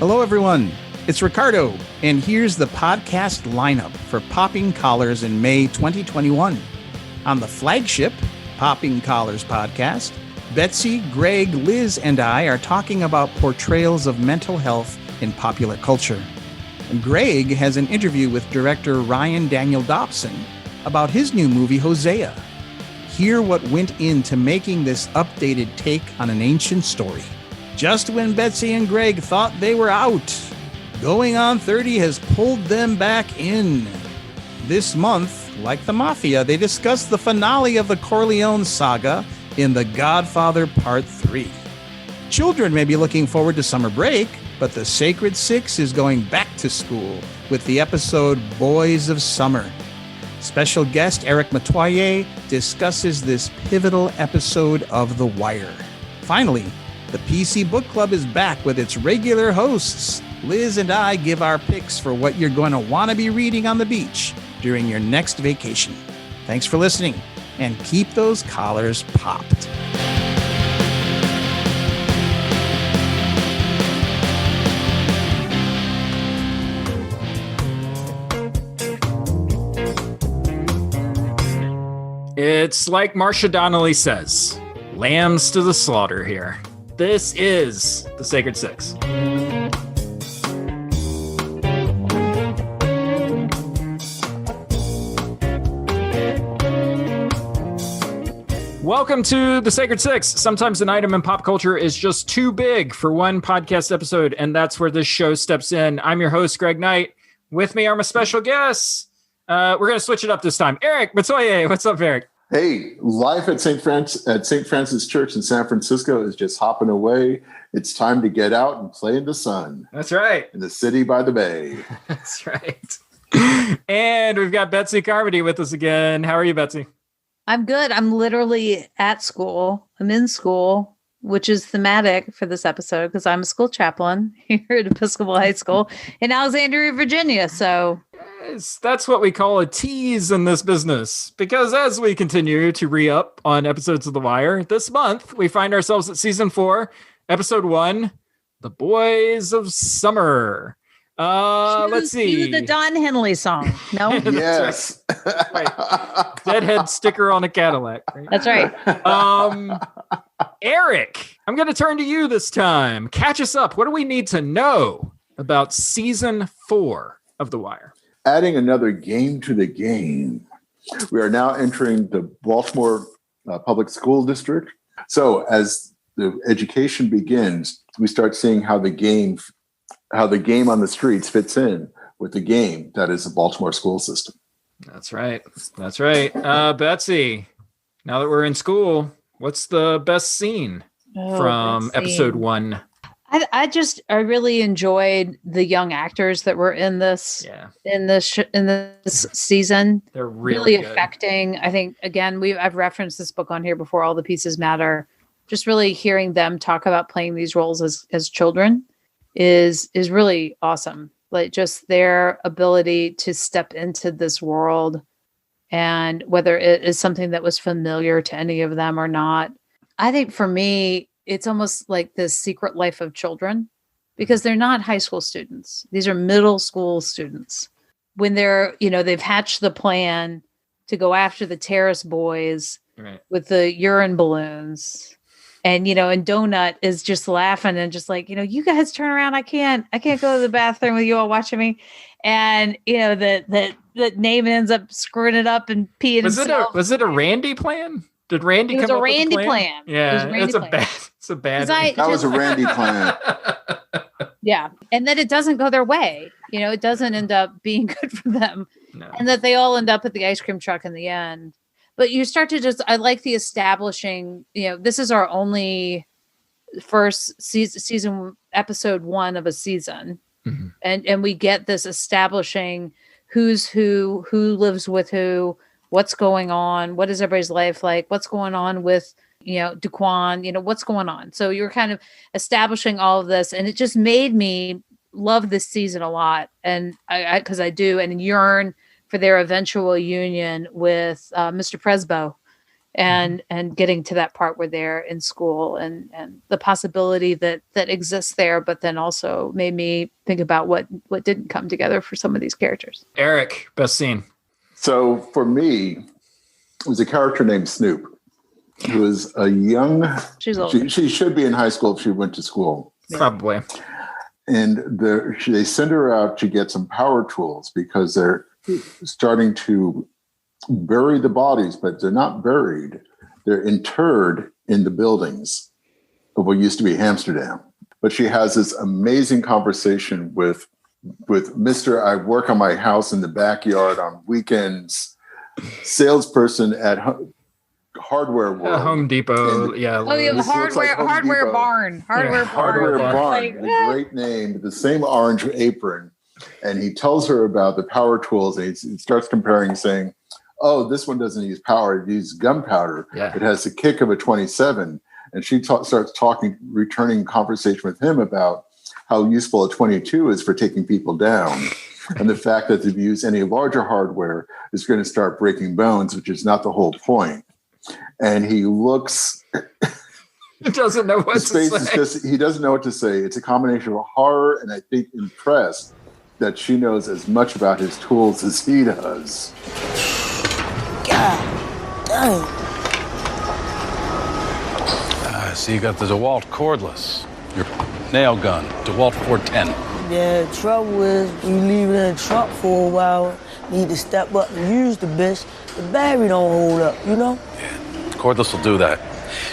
Hello, everyone. It's Ricardo, and here's the podcast lineup for Popping Collars in May 2021. On the flagship Popping Collars podcast, Betsy, Greg, Liz, and I are talking about portrayals of mental health in popular culture. And Greg has an interview with director Ryan Daniel Dobson about his new movie, Hosea. Hear what went into making this updated take on an ancient story. Just when Betsy and Greg thought they were out, Going on 30 has pulled them back in. This month, like the Mafia, they discuss the finale of the Corleone saga in The Godfather Part 3. Children may be looking forward to summer break, but the Sacred Six is going back to school with the episode Boys of Summer. Special guest Eric Metoyer discusses this pivotal episode of The Wire. Finally, the PC Book Club is back with its regular hosts. Liz and I give our picks for what you're going to want to be reading on the beach during your next vacation. Thanks for listening, and keep those collars popped. It's like Marcia Donnelly says, lambs to the slaughter here. This is the Sacred Six. Welcome to the Sacred Six. Sometimes an item in pop culture is just too big for one podcast episode, and that's where this show steps in. I'm your host, Greg Knight. With me are my special guests. We're going to switch it up this time. Eric Metoyer. What's up, Eric? Hey, life at St. Francis Church in San Francisco is just hopping away. It's time to get out and play in the sun. That's right. In the city by the bay. That's right. And we've got Betsy Carmody with us again. How are you, Betsy? I'm good. I'm literally at school. I'm in school, which is thematic for this episode because I'm a school chaplain here at Episcopal High School in Alexandria, Virginia. So that's what we call a tease in this business, because as we continue to re-up on episodes of The Wire, this month we find ourselves at season 4, episode 1, The Boys of Summer. Let's see. The Don Henley song. No? Yes. Right. Deadhead sticker on a Cadillac. Right? That's right. Eric, I'm going to turn to you this time. Catch us up. What do we need to know about season 4 of The Wire? Adding another game to the game. We are now entering the Baltimore Public School District. So as the education begins, we start seeing how the game on the streets fits in with the game that is the Baltimore school system. That's right. That's right. Betsy, now that we're in school, what's the best scene from episode 1? I really enjoyed the young actors that were in this in this season. They're really affecting. I think again I've referenced this book on here before. All the Pieces Matter. Just really hearing them talk about playing these roles as children is really awesome. Like just their ability to step into this world, and whether it is something that was familiar to any of them or not. I think for me, it's almost like the secret life of children, because they're not high school students. These are middle school students. When they're, they've hatched the plan to go after the terrace boys with the urine balloons. And, and Donut is just laughing and just like, you guys turn around. I can't go to the bathroom with you all watching me. And, that Naaman ends up screwing it up and peeing himself. Was it a Randy plan? Did Randy come up with a plan? Yeah, it's a bad. That was a Randy plan. Yeah, and that it doesn't go their way. It doesn't end up being good for them, and that they all end up at the ice cream truck in the end. But you start to I like the establishing. This is our only first season episode 1 of a season, and we get this establishing who's who lives with who. What's going on? What is everybody's life like? What's going on with, Duquan? What's going on? So you're kind of establishing all of this, and it just made me love this season a lot. And because I do, and yearn for their eventual union with Mr. Presbo and getting to that part where they're in school and the possibility that exists there, but then also made me think about what didn't come together for some of these characters. Eric, best scene. So for me, it was a character named Snoop, who was a young. She's old. She should be in high school if she went to school. Probably. And they send her out to get some power tools because they're starting to bury the bodies, but they're not buried. They're interred in the buildings of what used to be Amsterdam. But she has this amazing conversation with Mr. I work on my house in the backyard on weekends, salesperson at Hardware World. Home Depot. And, yeah. Oh, yeah, This looks like Home hardware Depot. barn. Hardware Barn, Like, the great name, the same orange apron. And he tells her about the power tools. And he starts comparing, saying, oh, this one doesn't use power, it uses gunpowder. Yeah. It has the kick of a 27. And she starts returning conversation with him about how useful a 22 is for taking people down. And the fact that if you use any larger hardware, it's going to start breaking bones, which is not the whole point. And he looks... He doesn't know what His face to is say. just, he doesn't know what to say. It's a combination of horror and I think impressed that she knows as much about his tools as he does. God dang. So you got the DeWalt cordless, your nail gun, DeWalt 410. Yeah, the trouble is, you leave it in the trunk for a while, need to step up and use the bitch. The battery don't hold up, you know? Yeah, cordless will do that.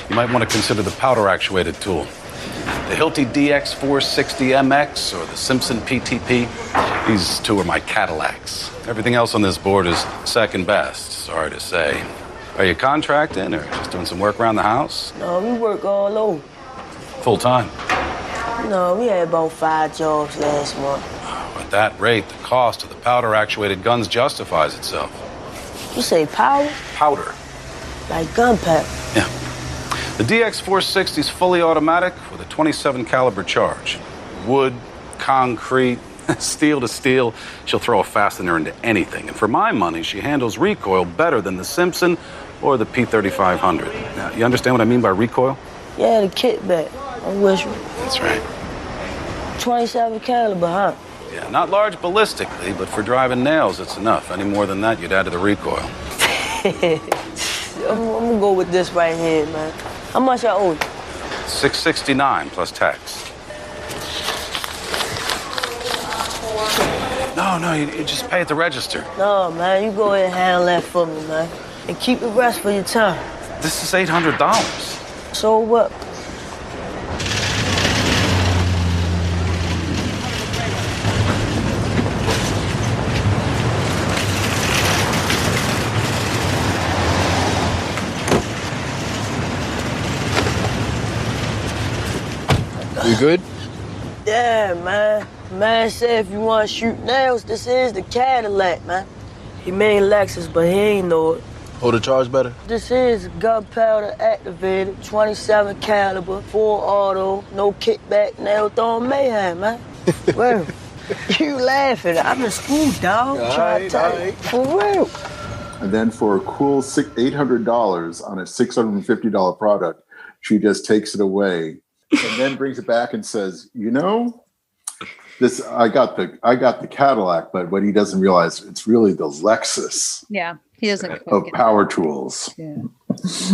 You might want to consider the powder-actuated tool. The Hilti DX460MX or the Simpson PTP. These two are my Cadillacs. Everything else on this board is second best, sorry to say. Are you contracting or just doing some work around the house? No, we work all over. Full time. No, we had about 5 jobs last month. At that rate, the cost of the powder-actuated guns justifies itself. You say power? Powder. Like gunpowder. Yeah. The DX460 is fully automatic with a 27 caliber charge. Wood, concrete, steel to steel. She'll throw a fastener into anything. And for my money, she handles recoil better than the Simpson or the P3500. Now, you understand what I mean by recoil? Yeah, the kickback. I'm with you. That's right. 27 caliber, huh? Yeah, not large ballistically, but for driving nails, it's enough. Any more than that, you'd add to the recoil. I'm gonna go with this right here, man. How much I owe you? $669 plus tax. No, you just pay at the register. No, man, you go ahead and handle that for me, man. And keep the rest for your time. This is $800. So what? You good? Yeah, man. Man said if you want to shoot nails, this is the Cadillac, man. He made Lexus, but he ain't know it. Hold the charge better? This is gunpowder activated, 27 caliber, full auto, no kickback, nail throwing mayhem, man. Well, you laughing. I'm in school, dog. Trying to tell you. For real. And then for a cool $800 on a $650 product, she just takes it away and then brings it back and says, you know, this I got the Cadillac, but what he doesn't realize, it's really the Lexus Yeah, he doesn't. of power tools. Yeah.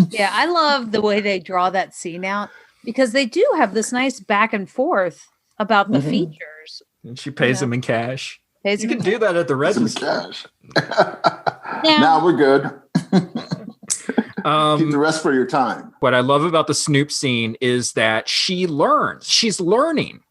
Yeah, I love the way they draw that scene out because they do have this nice back and forth about the features. And she pays him in cash. Pays You him can do that at the Some register. cash. Yeah. Now we're good. Keep the rest for your time. What I love about the Snoop scene is that she learns. She's learning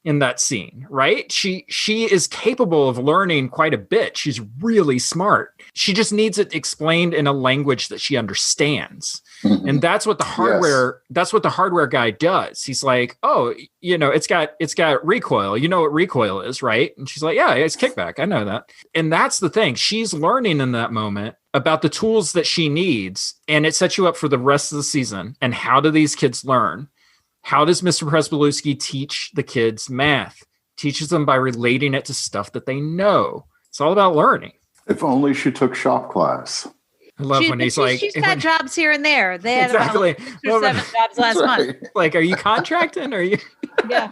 in that scene, right? She is capable of learning quite a bit. She's really smart. She just needs it explained in a language that she understands. And that's what the hardware that's what the hardware guy does. He's like, "Oh, you know, it's got recoil. You know what recoil is, right?" And she's like, "Yeah, it's kickback. I know that." And that's the thing. She's learning in that moment about the tools that she needs, and it sets you up for the rest of the season. And how do these kids learn? How does Mr. Presbolewski teach the kids math? Teaches them by relating it to stuff that they know. It's all about learning. If only she took shop class. I love when he's like, she's got jobs here and there. They had about 6 or 7 jobs last month. Like, are you contracting? Are you? Yeah.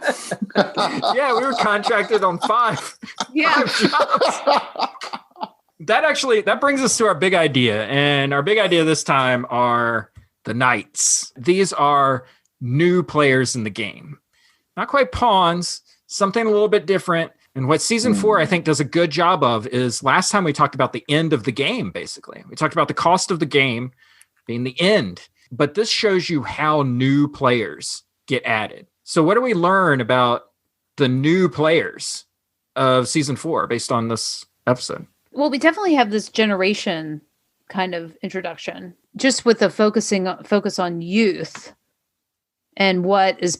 Yeah, we were contracted on 5. Yeah. 5 jobs. That brings us to our big idea. And our big idea this time are the Knights. These are new players in the game. Not quite pawns, something a little bit different. And what season 4, I think, does a good job of is last time we talked about the end of the game, basically. We talked about the cost of the game being the end. But this shows you how new players get added. So what do we learn about the new players of season 4 based on this episode? Well, we definitely have this generation kind of introduction, just with the focus on youth and what is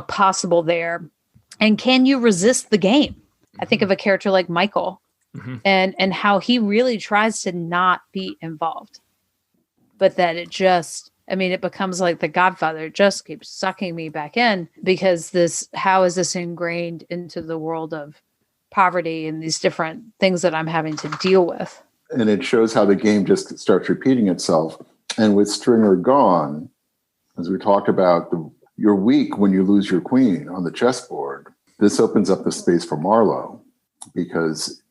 possible there. And can you resist the game? I think of a character like Michael and how he really tries to not be involved, but that it becomes like The Godfather. It just keeps sucking me back in because how is this ingrained into the world of poverty and these different things that I'm having to deal with? And it shows how the game just starts repeating itself. And with Stringer gone, as we talked about, you're weak when you lose your queen on the chessboard. This opens up the space for Marlowe because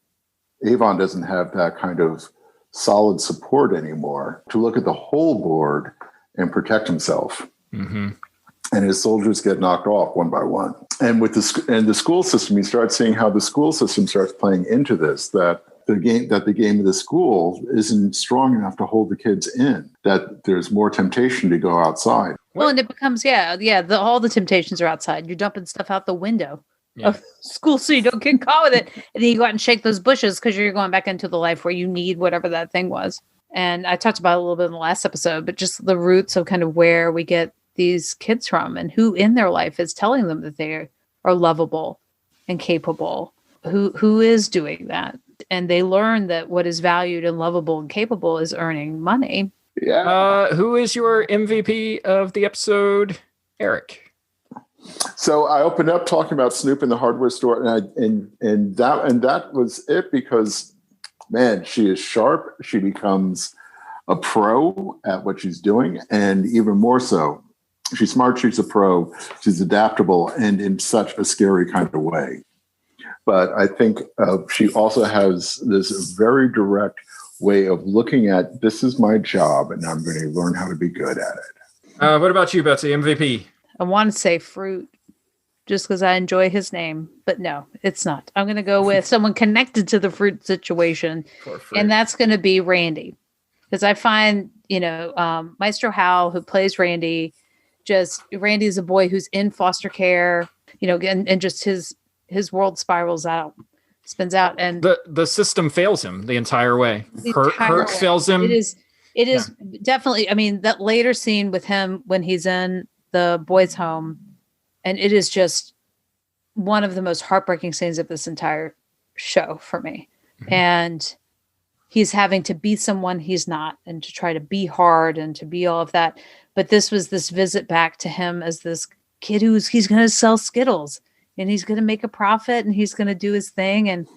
Avon doesn't have that kind of solid support anymore to look at the whole board and protect himself. Mm-hmm. And his soldiers get knocked off one by one. And with the school system, you start seeing how the school system starts playing into this, that the game of the school isn't strong enough to hold the kids in, that there's more temptation to go outside. Well, and it becomes, all the temptations are outside. You're dumping stuff out the window of school so you don't get caught with it. And then you go out and shake those bushes because you're going back into the life where you need whatever that thing was. And I talked about it a little bit in the last episode, but just the roots of kind of where we get these kids from and who in their life is telling them that they are lovable and capable, who is doing that. And they learn that what is valued and lovable and capable is earning money. Yeah. Who is your MVP of the episode, Eric? So I opened up talking about Snoop in the hardware store, and that was it because, man, she is sharp. She becomes a pro at what she's doing, and even more so, she's smart. She's a pro. She's adaptable, and in such a scary kind of way. But I think she also has this very direct way of looking at, this is my job, and I'm going to learn how to be good at it. What about you, Betsy? MVP? I want to say Fruit just because I enjoy his name, but no, it's not. I'm going to go with someone connected to the Fruit situation, and that's going to be Randy. Because I find, Maestro Hal, who plays Randy, Randy is a boy who's in foster care, and just his world spins out, and the system fails him the entire way. Hurt fails him. It is definitely. I mean, that later scene with him when he's in the boys' home, and it is just one of the most heartbreaking scenes of this entire show for me. Mm-hmm. And he's having to be someone he's not, and to try to be hard and to be all of that. But this was this visit back to him as this kid he's going to sell Skittles. And he's going to make a profit, and he's going to do his thing. And,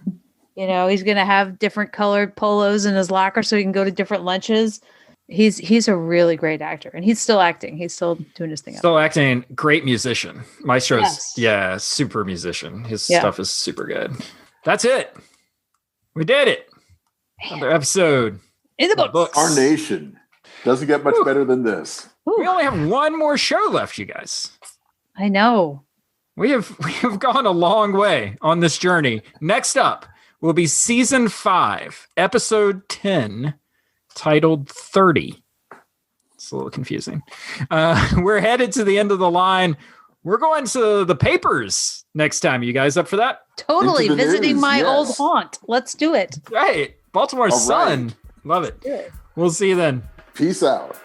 he's going to have different colored polos in his locker so he can go to different lunches. He's a really great actor, and he's still acting. He's still doing his thing. Still acting. Great musician. Maestro's, super musician. His stuff is super good. That's it. We did it. Another episode. In the books. Our nation doesn't get much better than this. We only have one more show left, you guys. I know. We have gone a long way on this journey. Next up will be season 5, episode 10, titled 30. It's a little confusing. We're headed to the end of the line. We're going to the papers next time. You guys up for that? Totally. Visiting my old haunt. Let's do it. Right. Baltimore Sun. Love it. Do it. We'll see you then. Peace out.